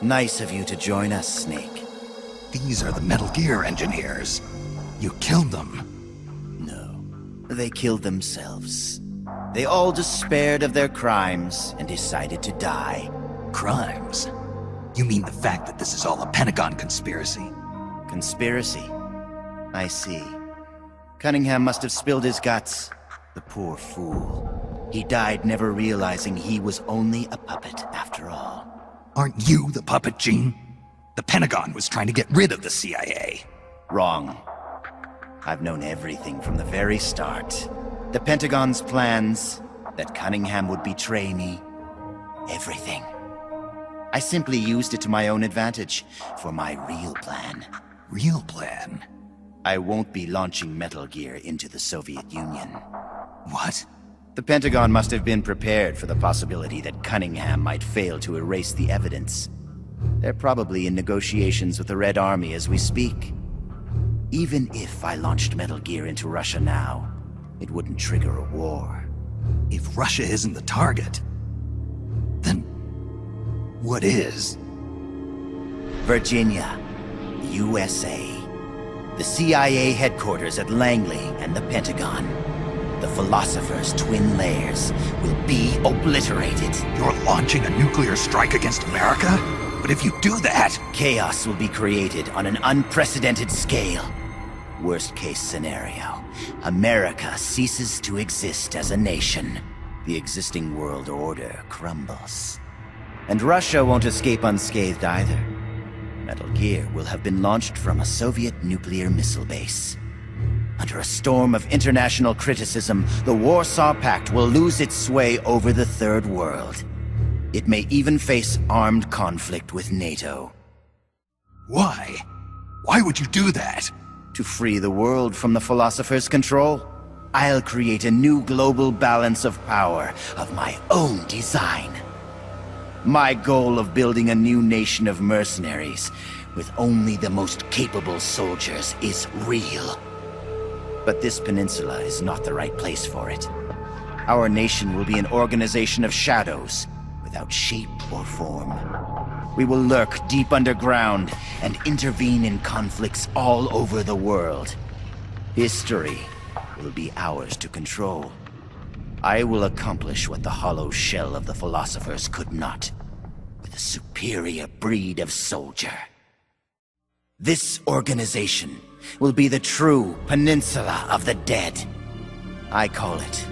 Nice of you to join us, Snake. These are the Metal Gear engineers. You killed them. No, they killed themselves. They all despaired of their crimes and decided to die. Crimes? You mean the fact that this is all a Pentagon conspiracy? Conspiracy? I see. Cunningham must have spilled his guts. The poor fool. He died never realizing he was only a puppet after all. Aren't you the puppet, Gene? The Pentagon was trying to get rid of the CIA. Wrong. I've known everything from the very start. The Pentagon's plans, that Cunningham would betray me. Everything. I simply used it to my own advantage, for my real plan. Real plan? I won't be launching Metal Gear into the Soviet Union. What? The Pentagon must have been prepared for the possibility that Cunningham might fail to erase the evidence. They're probably in negotiations with the Red Army as we speak. Even if I launched Metal Gear into Russia now, it wouldn't trigger a war. If Russia isn't the target, then what is? Virginia, USA. The CIA headquarters at Langley and the Pentagon. The Philosopher's twin layers will be obliterated. You're launching a nuclear strike against America? But if you do that... Chaos will be created on an unprecedented scale. Worst case scenario, America ceases to exist as a nation. The existing world order crumbles. And Russia won't escape unscathed either. Metal Gear will have been launched from a Soviet nuclear missile base. Under a storm of international criticism, the Warsaw Pact will lose its sway over the Third World. It may even face armed conflict with NATO. Why? Why would you do that? To free the world from the Philosopher's control, I'll create a new global balance of power of my own design. My goal of building a new nation of mercenaries with only the most capable soldiers is real. But this peninsula is not the right place for it. Our nation will be an organization of shadows, without shape or form. We will lurk deep underground and intervene in conflicts all over the world. History will be ours to control. I will accomplish what the hollow shell of the Philosophers could not, with a superior breed of soldier. This organization will be the true Peninsula of the Dead. I call it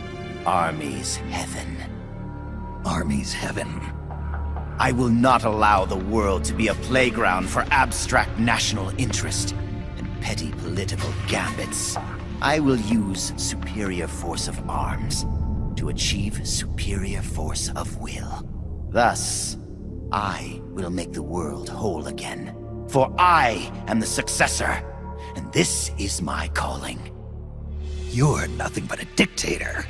Army's Heaven. Army's Heaven? I will not allow the world to be a playground for abstract national interest and petty political gambits. I will use superior force of arms to achieve superior force of will. Thus, I will make the world whole again. For I am the successor, and this is my calling. You're nothing but a dictator.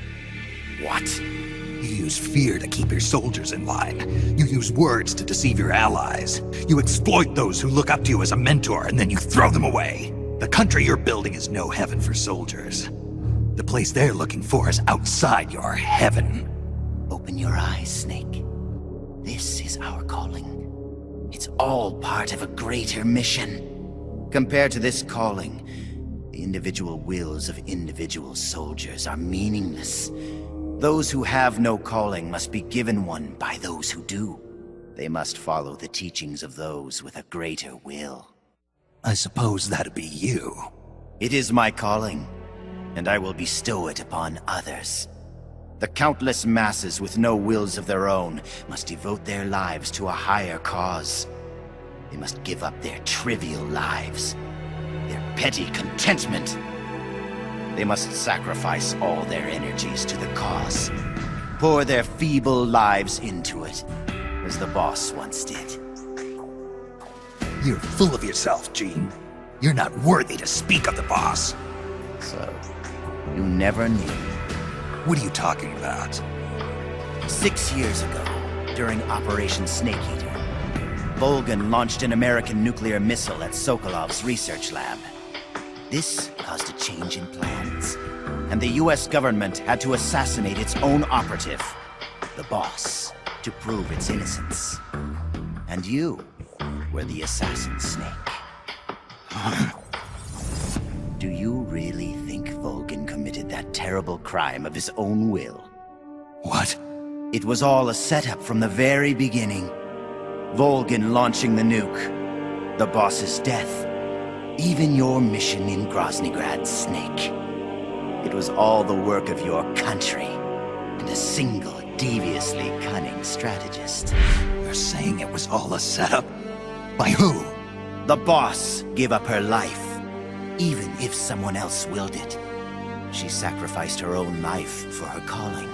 What? You use fear to keep your soldiers in line. You use words to deceive your allies. You exploit those who look up to you as a mentor, and then you throw them away. The country you're building is no heaven for soldiers. The place they're looking for is outside your heaven. Open your eyes, Snake. This is our calling. It's all part of a greater mission. Compared to this calling, the individual wills of individual soldiers are meaningless. Those who have no calling must be given one by those who do. They must follow the teachings of those with a greater will. I suppose that'd be you. It is my calling, and I will bestow it upon others. The countless masses with no wills of their own must devote their lives to a higher cause. They must give up their trivial lives, their petty contentment. They must sacrifice all their energies to the cause, pour their feeble lives into it, as the boss once did. You're full of yourself, Gene. You're not worthy to speak of the boss. So, you never knew. What are you talking about? 6 years ago, during Operation Snake Eater, Volgan launched an American nuclear missile at Sokolov's research lab. This caused a change in plans, and the US government had to assassinate its own operative, the boss, to prove its innocence. And you were the assassin, Snake. Do you really think Vulcan committed that terrible crime of his own will? What? It was all a setup from the very beginning. Volgin launching the nuke, the boss's death, even your mission in Groznygrad, Snake. It was all the work of your country, and a single, deviously cunning strategist. You're saying it was all a setup? By who? The boss gave up her life, even if someone else willed it. She sacrificed her own life for her calling.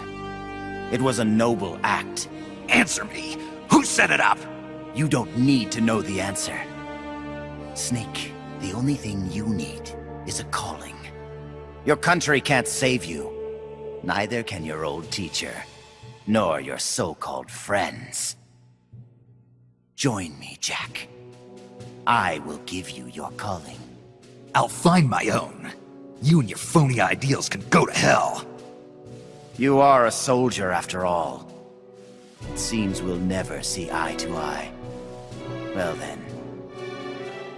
It was a noble act. Answer me! Who set it up? You don't need to know the answer. Snake, the only thing you need is a calling. Your country can't save you. Neither can your old teacher, nor your so-called friends. Join me, Jack. I will give you your calling. I'll find my own. You and your phony ideals can go to hell. You are a soldier, after all. It seems we'll never see eye to eye. Well then,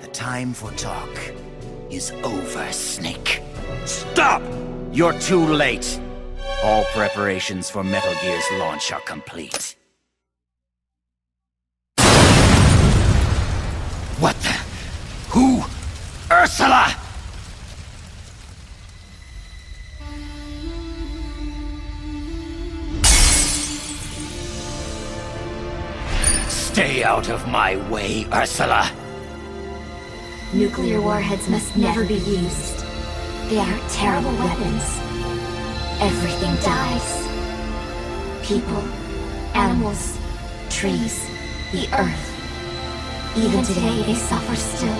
the time for talk is over, Snake. Stop! You're too late. All preparations for Metal Gear's launch are complete. What the? Who? Ursula! Stay out of my way, Ursula! Nuclear warheads must never be used. They are terrible weapons. Everything dies. People, animals, trees, the earth. Even today they suffer still.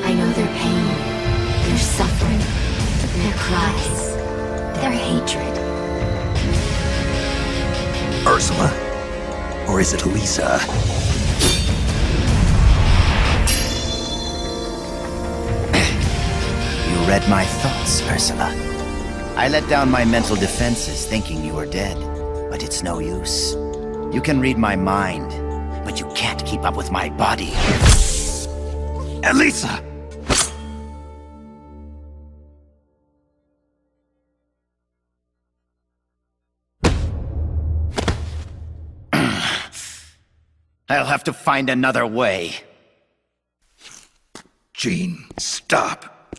I know their pain, their suffering, their cries, their hatred. Ursula? Or is it Elisa? You read my thoughts, Ursula. I let down my mental defenses thinking you were dead, but it's no use. You can read my mind, but you can't keep up with my body. Elisa! I'll have to find another way. Jean, stop.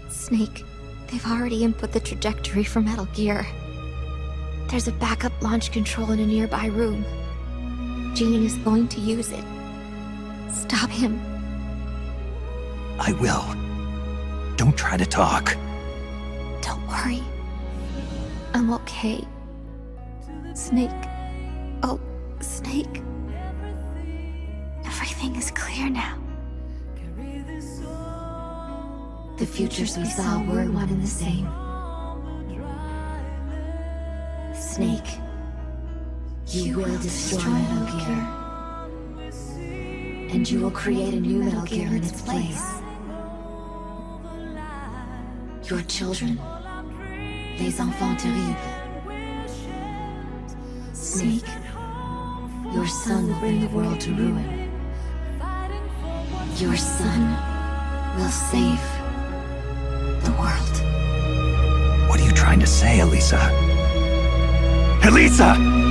Snake, they've already input the trajectory for Metal Gear. There's a backup launch control in a nearby room. Jean is going to use it. Stop him. I will. Don't try to talk. Don't worry. I'm okay. Snake. Oh, Snake. Everything is clear now. The futures we saw were one and the same. Snake, you will destroy Metal Gear. And you will create a new Metal Gear in its place. Your children, les enfants terribles. Snake, your son will bring the world to ruin. Your son will save the world. What are you trying to say, Elisa? Elisa!